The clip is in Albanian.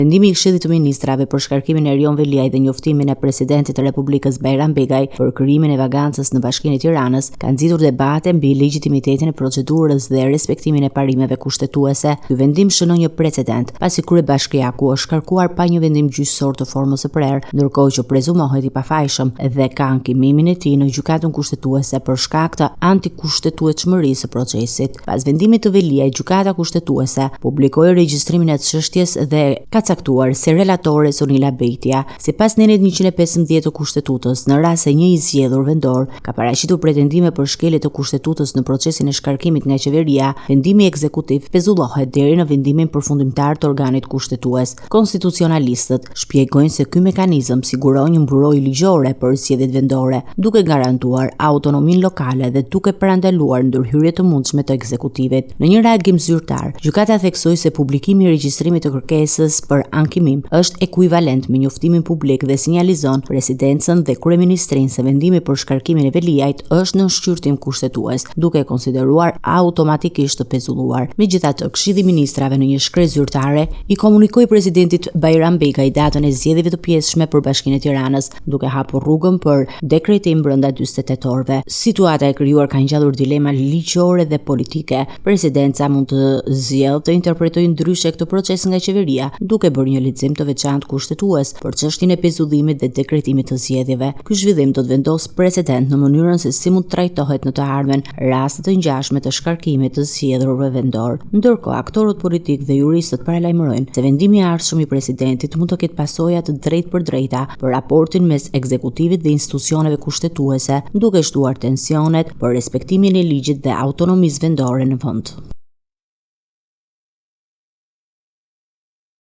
Vendimi i Këshillit të Ministrave për shkarkimin e Erion Veliaj dhe njoftimin e Presidentit të Republikës Bajram Begaj për krijimin e vagancës në Bashkinë e Tiranës ka nxitur debate mbi legjitimitetin e procedurës dhe respektimin e parimeve kushtetuese. Ky vendim shënon një precedent, pasi kryebashkiaku është shkarkuar pa një vendim gjyqësor të formës së prerë, ndërkohë që prezumohet i pafajshëm dhe ka ankimimin e tij në gjykatën kushtetuese për shkak të antikushtetueshmërisë së procesit. Pas vendimit të Veliaj, gjykata kushtetuese publikoi regjistrimin e çështjes dhe ka caktuar se relatore Sonila Bejtia, sipas nenit 115 të Kushtetutës, në rast se një i zgjedhur vendor ka paraqitur pretendime për shkelje të Kushtetutës në procesin e shkarkimit nga qeveria, vendimi ekzekutiv pezullohet deri në vendimin përfundimtar të organit kushtetues. Konstitucionalistët shpjegojnë se ky mekanizëm siguron një mburojë ligjore për zgjedhjet vendore, duke garantuar autonominë lokale dhe duke parandaluar ndërhyrje të mundshme të ekzekutivit. Në një reagim zyrtar, gjykata theksoi se publikimi i regjistrimit të kërkesës për ankimim është ekuivalent me njoftimin publik dhe sinjalizon presidencën dhe kryeministrinë se vendimi për shkarkimin e Veliajt është në shqyrtim kushtetues, duke konsideruar automatikisht të pezulluar. Megjithatë, Këshilli i Ministrave në një shkresë zyrtare i komunikoi presidentit Bajram Begaj datën e zgjedhjeve të pjesshme për Bashkinë e Tiranës, duke hapur rrugën për dekretim brenda 48 orëve. Situata e krijuar ka ngjallur dilema ligjore dhe politike. Presidenca mund të zgjidhë të interpretojë ndryshe këtë proces nga qeveria, duke bërë një lexim të veçantë kushtetues për çështjen e pezullimit dhe dekretimit të zgjedhjeve. Ky zhvillim do të vendosë precedent në mënyrën se si mund trajtohet në të ardhmen raste të ngjashme të shkarkimit të zgjedhurve vendor. Ndërkohë, aktorët politik dhe juristët paralajmërojnë se vendimi i ardhshëm i presidentit mund të ketë pasoja të drejtpërdrejta për raportin mes ekzekutivit dhe institucioneve kushtetuese, duke shtuar tensionet për respektimin e ligjit dhe autonomisë vendore në vend.